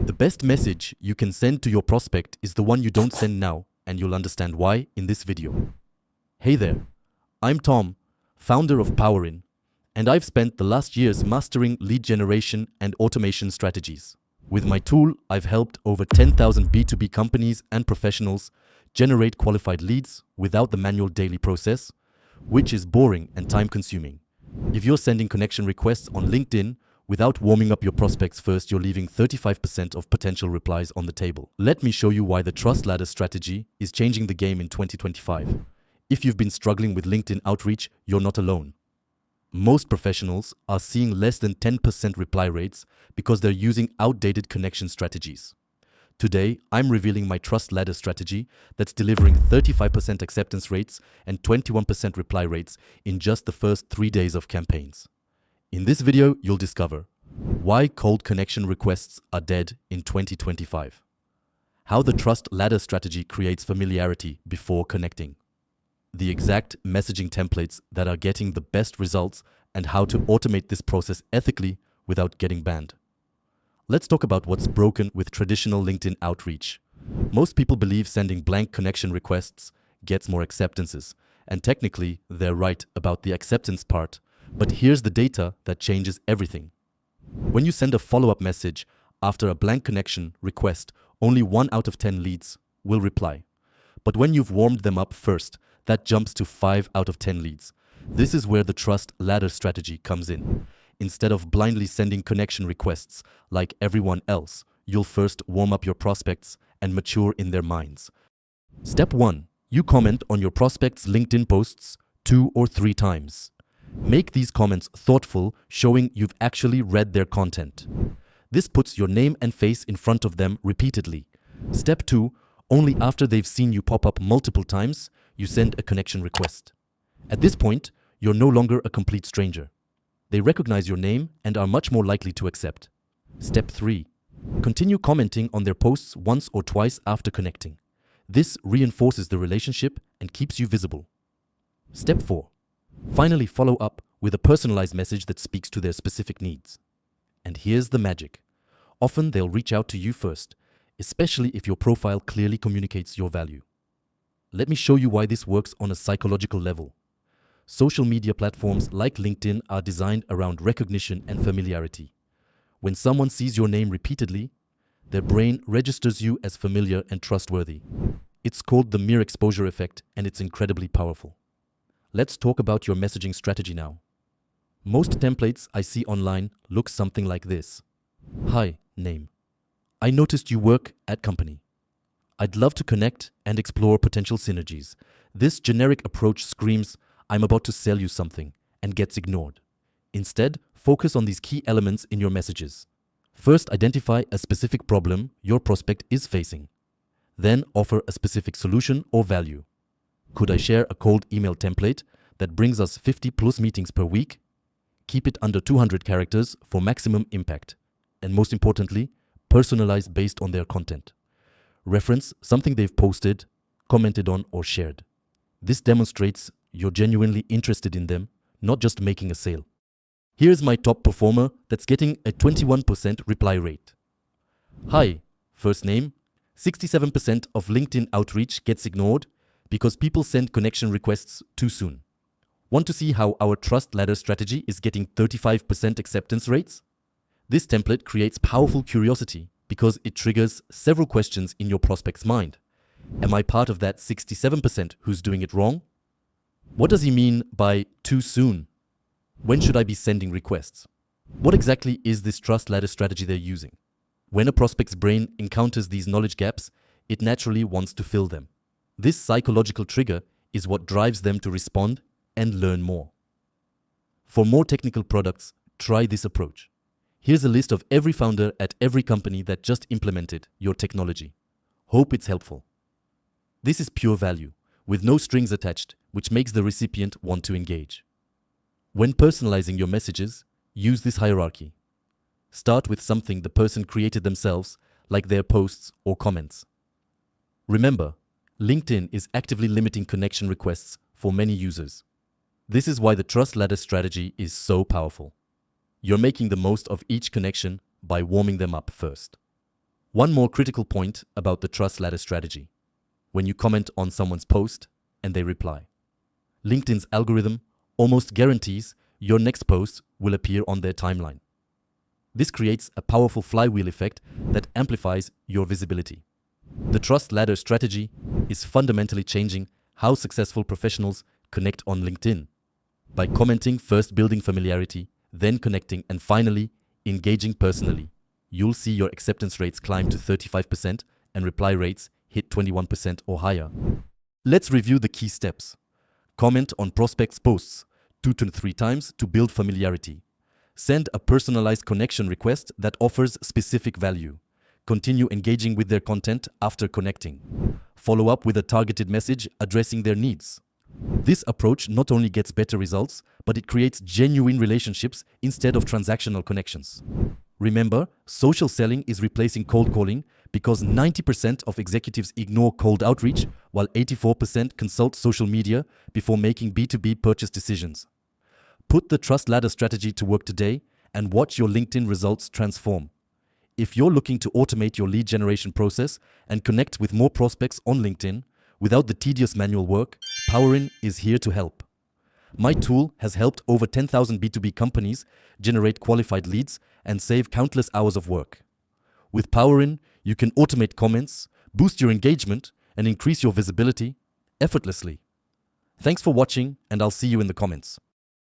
The best message you can send to your prospect is the one you don't send now, and you'll understand why in this video. Hey there, I'm Tom, founder of Powerin, and I've spent the last years mastering lead generation and automation strategies. With my tool, I've helped over 10,000 B2B companies and professionals generate qualified leads without the manual daily process, which is boring and time-consuming. If you're sending connection requests on LinkedIn without warming up your prospects first, you're leaving 35% of potential replies on the table. Let me show you why the Trust Ladder strategy is changing the game in 2025. If you've been struggling with LinkedIn outreach, you're not alone. Most professionals are seeing less than 10% reply rates because they're using outdated connection strategies. Today, I'm revealing my Trust Ladder strategy that's delivering 35% acceptance rates and 21% reply rates in just the first 3 days of campaigns. In this video, you'll discover why cold connection requests are dead in 2025, how the Trust Ladder strategy creates familiarity before connecting, the exact messaging templates that are getting the best results, and how to automate this process ethically without getting banned. Let's talk about what's broken with traditional LinkedIn outreach. Most people believe sending blank connection requests gets more acceptances, and technically they're right about the acceptance part. But here's the data that changes everything. When you send a follow-up message after a blank connection request, only 1 out of 10 leads will reply. But when you've warmed them up first, that jumps to 5 out of 10 leads. This is where the Trust Ladder strategy comes in. Instead of blindly sending connection requests like everyone else, you'll first warm up your prospects and mature in their minds. Step 1. You comment on your prospects' LinkedIn posts 2 or 3 times. Make these comments thoughtful, showing you've actually read their content. This puts your name and face in front of them repeatedly. Step 2. Only after they've seen you pop up multiple times, you send a connection request. At this point, you're no longer a complete stranger. They recognize your name and are much more likely to accept. Step 3. Continue commenting on their posts once or twice after connecting. This reinforces the relationship and keeps you visible. Step 4. Finally, follow up with a personalized message that speaks to their specific needs. And here's the magic. Often they'll reach out to you first, especially if your profile clearly communicates your value. Let me show you why this works on a psychological level. Social media platforms like LinkedIn are designed around recognition and familiarity. When someone sees your name repeatedly, their brain registers you as familiar and trustworthy. It's called the mere exposure effect, and it's incredibly powerful. Let's talk about your messaging strategy now. Most templates I see online look something like this. Hi, name. I noticed you work at company. I'd love to connect and explore potential synergies. This generic approach screams, I'm about to sell you something, and gets ignored. Instead, focus on these key elements in your messages. First, identify a specific problem your prospect is facing. Then, offer a specific solution or value. Could I share a cold email template that brings us 50+ meetings per week? Keep it under 200 characters for maximum impact. And most importantly, personalize based on their content. Reference something they've posted, commented on, or shared. This demonstrates you're genuinely interested in them, not just making a sale. Here's my top performer that's getting a 21% reply rate. Hi, first name. 67% of LinkedIn outreach gets ignored because people send connection requests too soon. Want to see how our Trust Ladder strategy is getting 35% acceptance rates? This template creates powerful curiosity because it triggers several questions in your prospect's mind. Am I part of that 67% who's doing it wrong? What does he mean by too soon? When should I be sending requests? What exactly is this Trust Ladder strategy they're using? When a prospect's brain encounters these knowledge gaps, it naturally wants to fill them. This psychological trigger is what drives them to respond and learn more. For more technical products, try this approach. Here's a list of every founder at every company that just implemented your technology. Hope it's helpful. This is pure value, with no strings attached, which makes the recipient want to engage. When personalizing your messages, use this hierarchy. Start with something the person created themselves, like their posts or comments. Remember, LinkedIn is actively limiting connection requests for many users. This is why the Trust Ladder strategy is so powerful. You're making the most of each connection by warming them up first. One more critical point about the trust ladder strategy. When you comment on someone's post and they reply, LinkedIn's algorithm almost guarantees your next post will appear on their timeline. This creates a powerful flywheel effect that amplifies your visibility. The trust ladder strategy is fundamentally changing how successful professionals connect on LinkedIn. By commenting, first building familiarity, then connecting, and finally engaging personally, you'll see your acceptance rates climb to 35% and reply rates hit 21% or higher. Let's review the key steps. Comment on prospects' posts 2 to 3 times to build familiarity. Send a personalized connection request that offers specific value. Continue engaging with their content after connecting. Follow up with a targeted message addressing their needs. This approach not only gets better results, but it creates genuine relationships instead of transactional connections. Remember, social selling is replacing cold calling because 90% of executives ignore cold outreach, while 84% consult social media before making B2B purchase decisions. Put the trust ladder strategy to work today and watch your LinkedIn results transform. If you're looking to automate your lead generation process and connect with more prospects on LinkedIn without the tedious manual work, Powerin is here to help. My tool has helped over 10,000 B2B companies generate qualified leads and save countless hours of work. With Powerin, you can automate comments, boost your engagement, and increase your visibility effortlessly. Thanks for watching, and I'll see you in the comments.